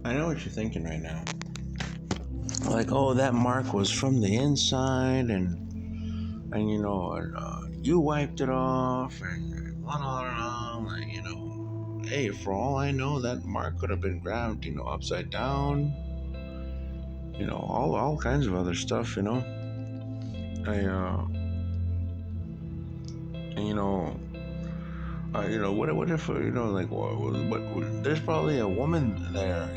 I know what you're thinking right now. Like, oh, that mark was from the inside, and you wiped it off, and blah blah blah. Like, hey, for all I know, that mark could have been grabbed, upside down. All kinds of other stuff. I and what if like what there's probably a woman there,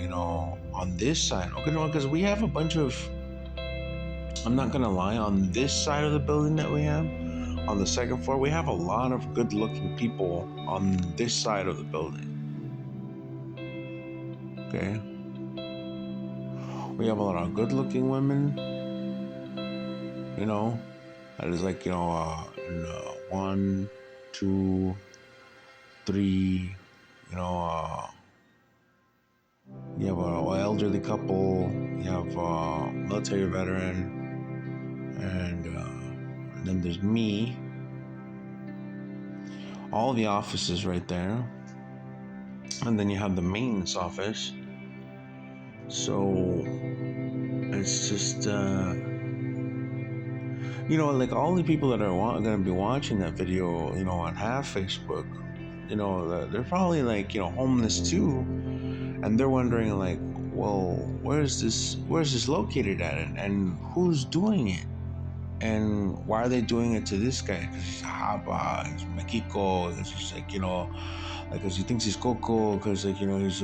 on this side. Okay, no, because we have a bunch of. I'm not gonna lie, on this side of the building that we have, on the second floor, we have a lot of good-looking people on this side of the building. Okay, we have a lot of good-looking women. That is like 1, 2, 3. You have an elderly couple. You have a military veteran. And then there's me. All the offices right there. And then you have the maintenance office. So it's just, like all the people that are going to be watching that video, on half Facebook, they're probably like, homeless too. And they're wondering like, well, where's this located at, and who's doing it? And why are they doing it to this guy? Because he's haba, he's Mexico, because he's like, because he thinks he's Coco, because like, he's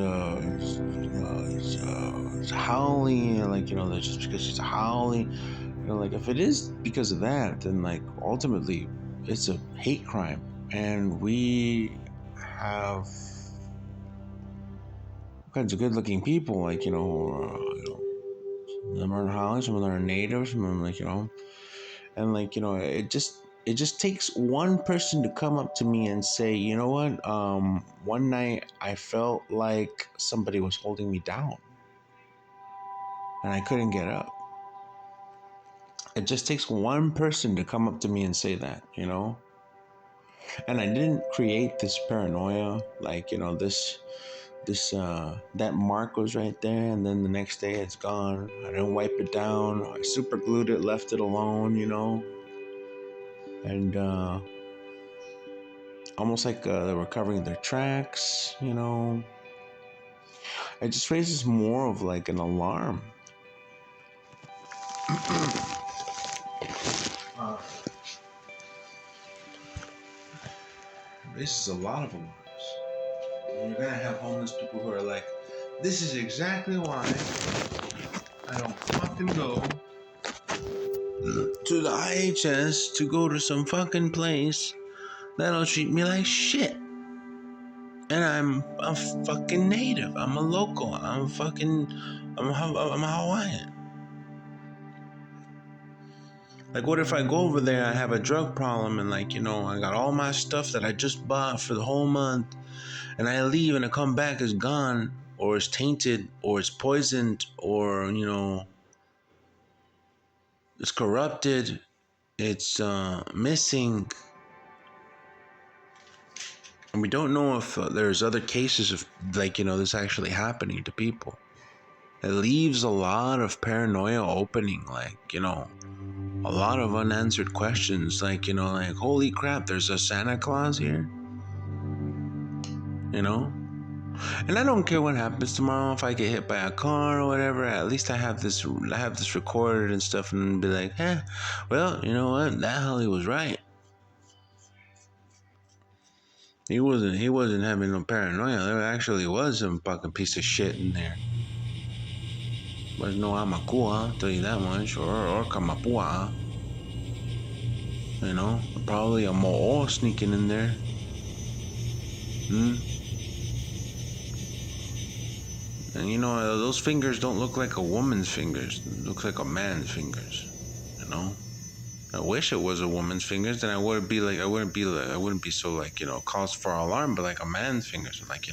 howling, like, that's just because he's howling. Like if it is because of that, then like ultimately it's a hate crime. And we have all kinds of good looking people, like, some of them are howling, some of them are natives, some of them like, and like, it just takes one person to come up to me and say, you know what, one night I felt like somebody was holding me down and I couldn't get up. It just takes one person to come up to me and say that, and I didn't create this paranoia, like, that mark was right there, and then the next day it's gone. I didn't wipe it down. I super glued it, left it alone, and almost like they were covering their tracks, It just raises more of like an alarm. Raises a lot of alarms. And you're gonna have homeless people who are like, this is exactly why I don't fucking go to the IHS to go to some fucking place that'll treat me like shit. And I'm a fucking native. I'm a local. I'm a Hawaiian. Like, what if I go over there, I have a drug problem, and like, I got all my stuff that I just bought for the whole month, and I leave and I come back, it's gone, or it's tainted, or it's poisoned, or, it's corrupted, it's missing. And we don't know if there's other cases of, like, this actually happening to people. It leaves a lot of paranoia opening, like, a lot of unanswered questions, like, like, holy crap, there's a Santa Claus here, And I don't care what happens tomorrow. If I get hit by a car or whatever, at least I have this recorded and stuff, and be like, well, you know what? That Holly was right. He wasn't having no paranoia. There actually was some fucking piece of shit in there. There's no Amakua, I'll tell you that much, or Kamapua. Probably a Mo'o sneaking in there. And those fingers don't look like a woman's fingers. It looks like a man's fingers. I wish it was a woman's fingers, then I wouldn't be so like, cause for alarm, but like a man's fingers, like,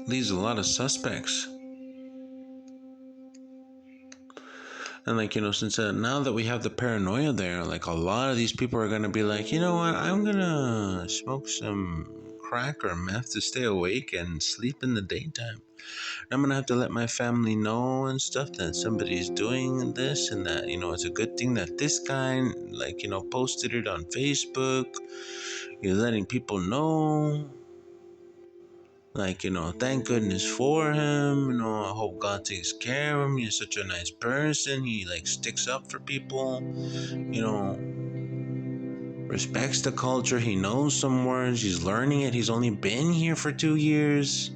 leaves a lot of suspects. And like, since now that we have the paranoia there, like a lot of these people are going to be like, you know what, I'm going to smoke some crack or meth to stay awake and sleep in the daytime. I'm gonna have to let my family know and stuff that somebody's doing this, and that, it's a good thing that this guy, posted it on Facebook. You're letting people know. Thank goodness for him. I hope God takes care of him. He's such a nice person. He sticks up for people. Respects the culture. He knows some words. He's learning it. He's only been here for 2 years.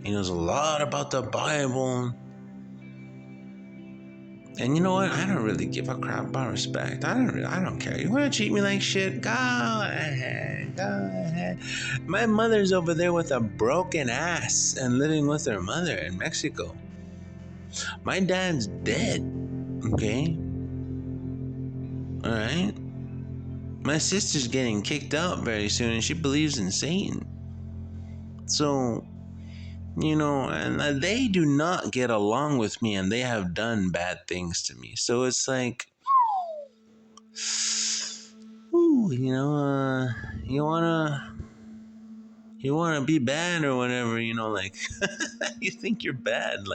He knows a lot about the Bible. And you know what? I don't really give a crap about respect. I don't care. You want to treat me like shit? Go ahead. Go ahead. My mother's over there with a broken ass and living with her mother in Mexico. My dad's dead. Okay? Alright? My sister's getting kicked out very soon and she believes in Satan. So, and they do not get along with me, and they have done bad things to me. So it's like, ooh, you wanna be bad or whatever, you think you're bad,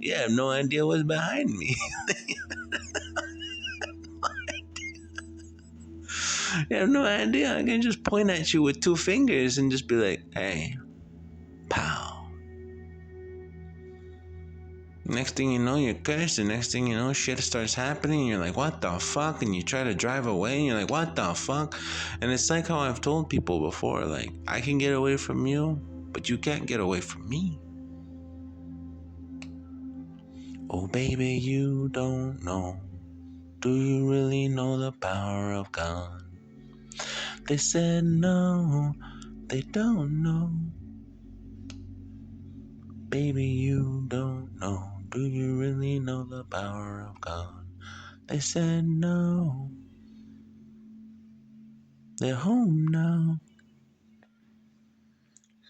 you have no idea what's behind me. You have no idea. I can just point at you with 2 fingers and just be like, hey, pow. Next thing you know, you're cursed. The next thing you know, shit starts happening. And you're like, what the fuck? And you try to drive away. And you're like, what the fuck? And it's like how I've told people before. I can get away from you, but you can't get away from me. Oh, baby, you don't know. Do you really know the power of God? They said no, they don't know. Baby, you don't know. Do you really know the power of God? They said no. They're home now.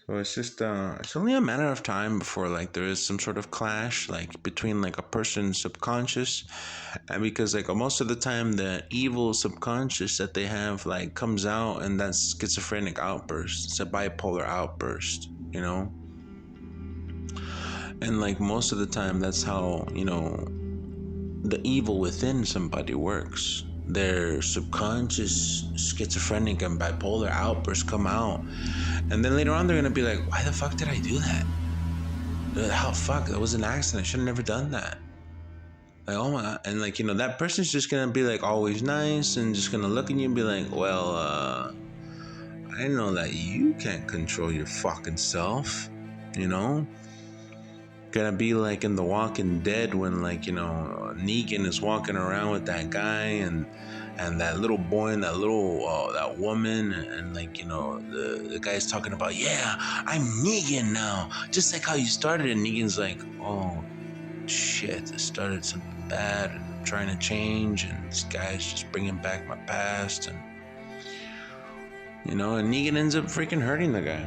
So it's just it's only a matter of time before there is some sort of clash between a person's subconscious, and because most of the time the evil subconscious that they have comes out, and that's schizophrenic outburst. It's a bipolar outburst, and most of the time that's how the evil within somebody works. Their subconscious schizophrenic and bipolar outbursts come out, and then later on they're gonna be like, why the fuck did I do that? How fuck, that was an accident. I should have never done that. Oh my God. And that person's just gonna be always nice and just gonna look at you and be like, well, I know that you can't control your fucking self, Gonna be in The Walking Dead when Negan is walking around with that guy and that little boy and that little that woman, and the guy's talking about, yeah, I'm Negan now, just like how you started, and Negan's like, oh shit, I started something bad and I'm trying to change, and this guy's just bringing back my past, and and Negan ends up freaking hurting the guy,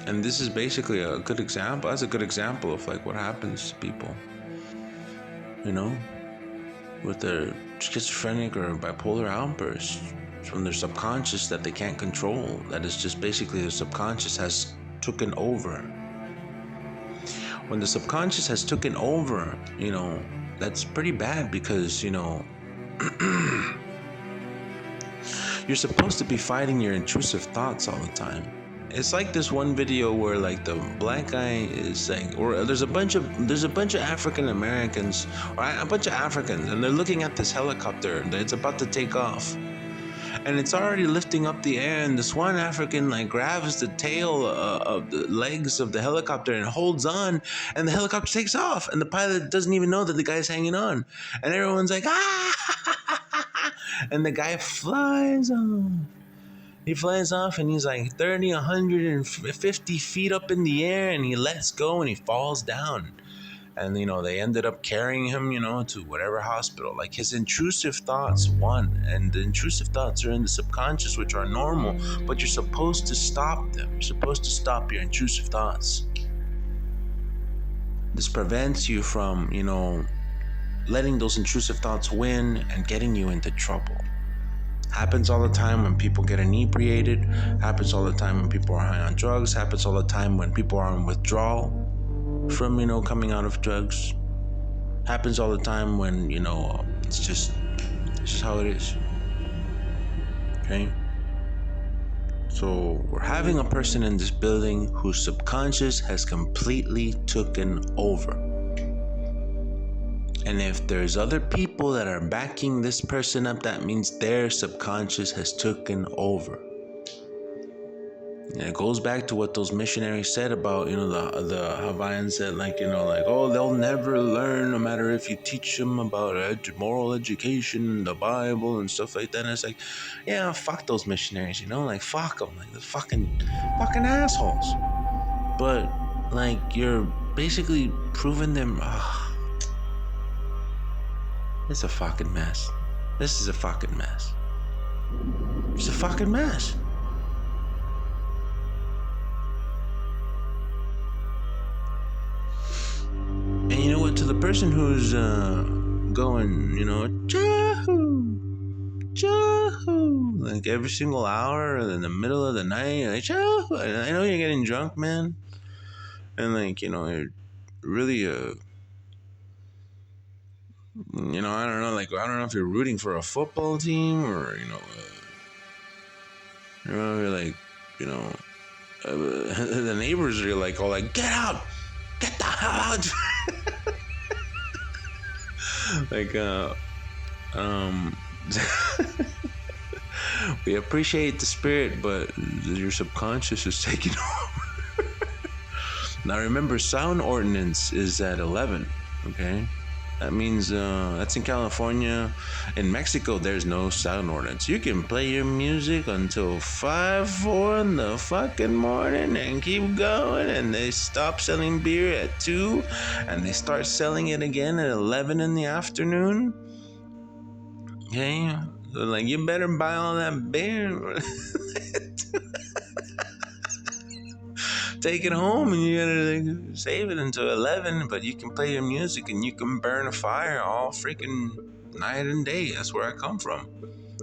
And this is basically a good example. That's a good example of what happens to people, with their schizophrenic or bipolar outbursts from their subconscious that they can't control. That is just basically the subconscious has taken over. When the subconscious has taken over, that's pretty bad because, you're supposed to be fighting your intrusive thoughts all the time. It's like this one video where the black guy is or there's a bunch of African Americans, or a bunch of Africans, and they're looking at this helicopter that's about to take off, and it's already lifting up the air, and this one African grabs the tail of the legs of the helicopter and holds on, and the helicopter takes off, and the pilot doesn't even know that the guy's hanging on, and everyone's like, ah, and the guy flies on. He flies off and he's 30, 150 feet up in the air, and he lets go and he falls down. And, they ended up carrying him, to whatever hospital. His intrusive thoughts won. And the intrusive thoughts are in the subconscious, which are normal, but you're supposed to stop them. You're supposed to stop your intrusive thoughts. This prevents you from, letting those intrusive thoughts win and getting you into trouble. Happens all the time when people get inebriated. Happens all the time when people are high on drugs. Happens all the time when people are on withdrawal from, coming out of drugs. Happens all the time when, it's just how it is. Okay? So we're having a person in this building whose subconscious has completely taken over. And if there's other people that are backing this person up, that means their subconscious has taken over. And it goes back to what those missionaries said about, the Hawaiians said, oh, they'll never learn no matter if you teach them about moral education, the Bible, and stuff like that. And it's like, yeah, fuck those missionaries, fuck them, the fucking assholes. But, you're basically proving them, it's a fucking mess. This is a fucking mess. It's a fucking mess. And you know what? To the person who's going, Chahoo, like every single hour in the middle of the night, like Chahoo. I know you're getting drunk, man, and you're really I don't know, I don't know if you're rooting for a football team or you're the neighbors are all like, get out, get the hell out. We appreciate the spirit, but your subconscious is taking over. Now remember, sound ordinance is at 11, okay? That means that's in California. In Mexico, there's no sound ordinance. You can play your music until 5, 4 in the fucking morning and keep going. And they stop selling beer at 2, and they start selling it again at 11 in the afternoon. Okay, so you better buy all that beer. Take it home and you gotta save it until 11, but you can play your music and you can burn a fire all freaking night and day. That's where I come from.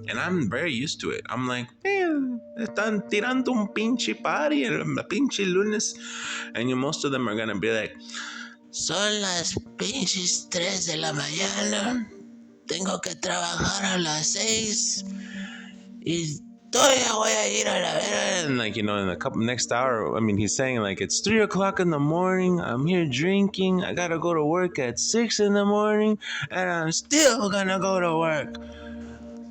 And I'm very used to it. I'm like, están tirando un pinche party, a pinche lunes. And most of them are gonna be like, son las pinches 3 de la mañana. Tengo que trabajar a las 6. Y todavía voy a ir a la verga. And in a couple next hour, he's saying it's 3 o'clock in the morning. I'm here drinking. I gotta go to work at 6 in the morning, and I'm still gonna go to work.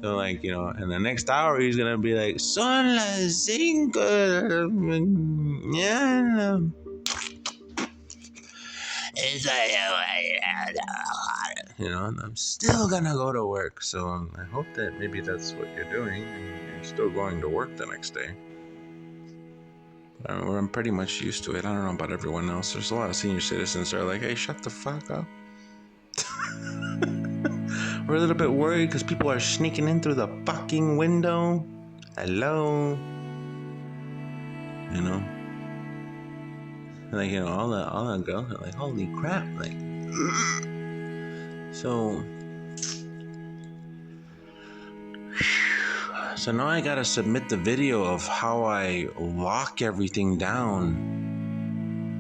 So in the next hour, he's gonna be like, son las 5 de la mañana. And I'm still gonna go to work. So I hope that maybe that's what you're doing, and you're still going to work the next day. I'm pretty much used to it. I don't know about everyone else. There's a lot of senior citizens that are like, hey, shut the fuck up. We're a little bit worried because people are sneaking in through the fucking window. Hello. All the girls are like, holy crap, so now I gotta submit the video of how I lock everything down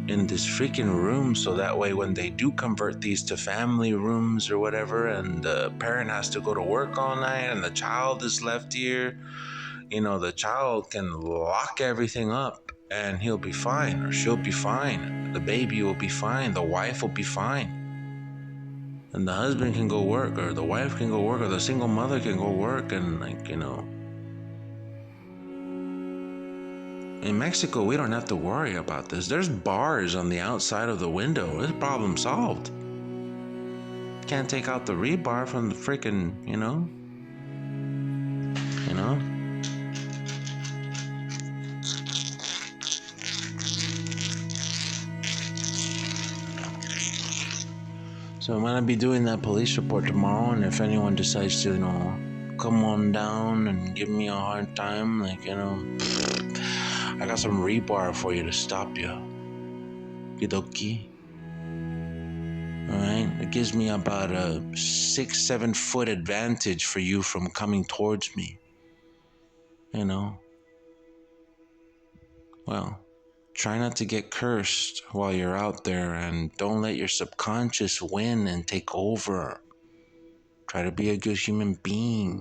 in this freaking room, so that way when they do convert these to family rooms or whatever, and the parent has to go to work all night and the child is left here, the child can lock everything up. And he'll be fine, or she'll be fine. The baby will be fine. The wife will be fine. And the husband can go work, or the wife can go work, or the single mother can go work. And in Mexico, we don't have to worry about this. There's bars on the outside of the window. This problem solved. Can't take out the rebar from the freaking, So I'm gonna be doing that police report tomorrow, and if anyone decides to, come on down and give me a hard time, I got some rebar for you to stop you. Kidoki. Alright? It gives me about a 6-7 foot advantage for you from coming towards me. you know, well, try not to get cursed while you're out there, and don't let your subconscious win and take over. Try to be a good human being,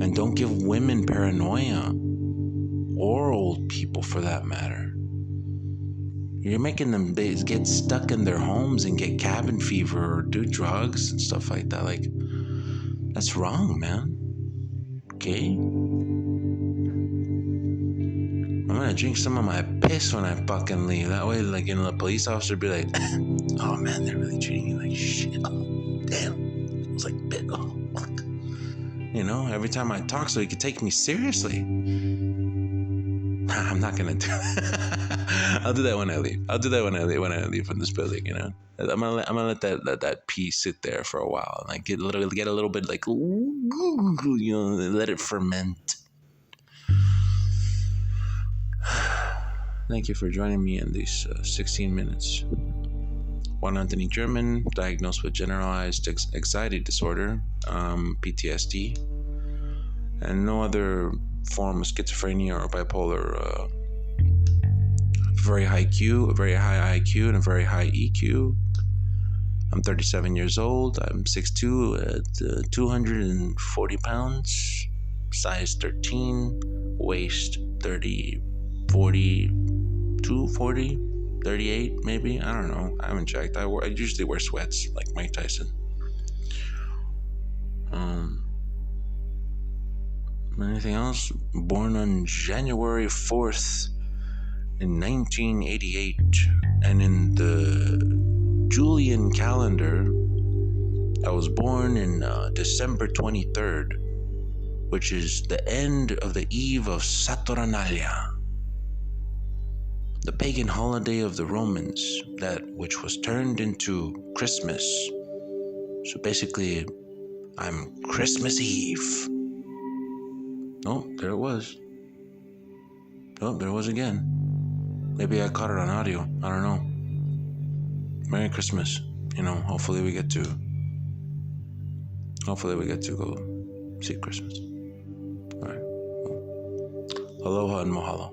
and don't give women paranoia, or old people for that matter. You're making them get stuck in their homes and get cabin fever or do drugs and stuff like that. Like, that's wrong, man. Okay? I'm gonna drink some of my piss when I fucking leave. That way, like, the police officer be like, oh man, they're really treating you like shit. Oh, damn. It was like, oh, fuck. Every time I talk so he could take me seriously. I'm not gonna do that. I'll do that when I leave. When I leave from this building. I'm gonna let that pee sit there for a while, and like get a little bit like, let it ferment. Thank you for joining me in these 16 minutes. Juan Anthony German, diagnosed with generalized anxiety disorder, PTSD, and no other form of schizophrenia or bipolar. Very high IQ, and a very high EQ. I'm 37 years old. I'm 6'2", at 240 pounds, size 13, waist 30, 40, 240, 38 maybe. I don't know. I haven't checked. I usually wear sweats like Mike Tyson. Anything else? Born on January 4th in 1988, and in the Julian calendar, I was born in December 23rd, which is the end of the eve of Saturnalia, the pagan holiday of the Romans, that which was turned into Christmas. So basically, I'm Christmas Eve. Oh, there it was. Oh, there it was again. Maybe I caught it on audio. I don't know. Merry Christmas. Hopefully we get to go see Christmas. All right. Well, aloha and mahalo.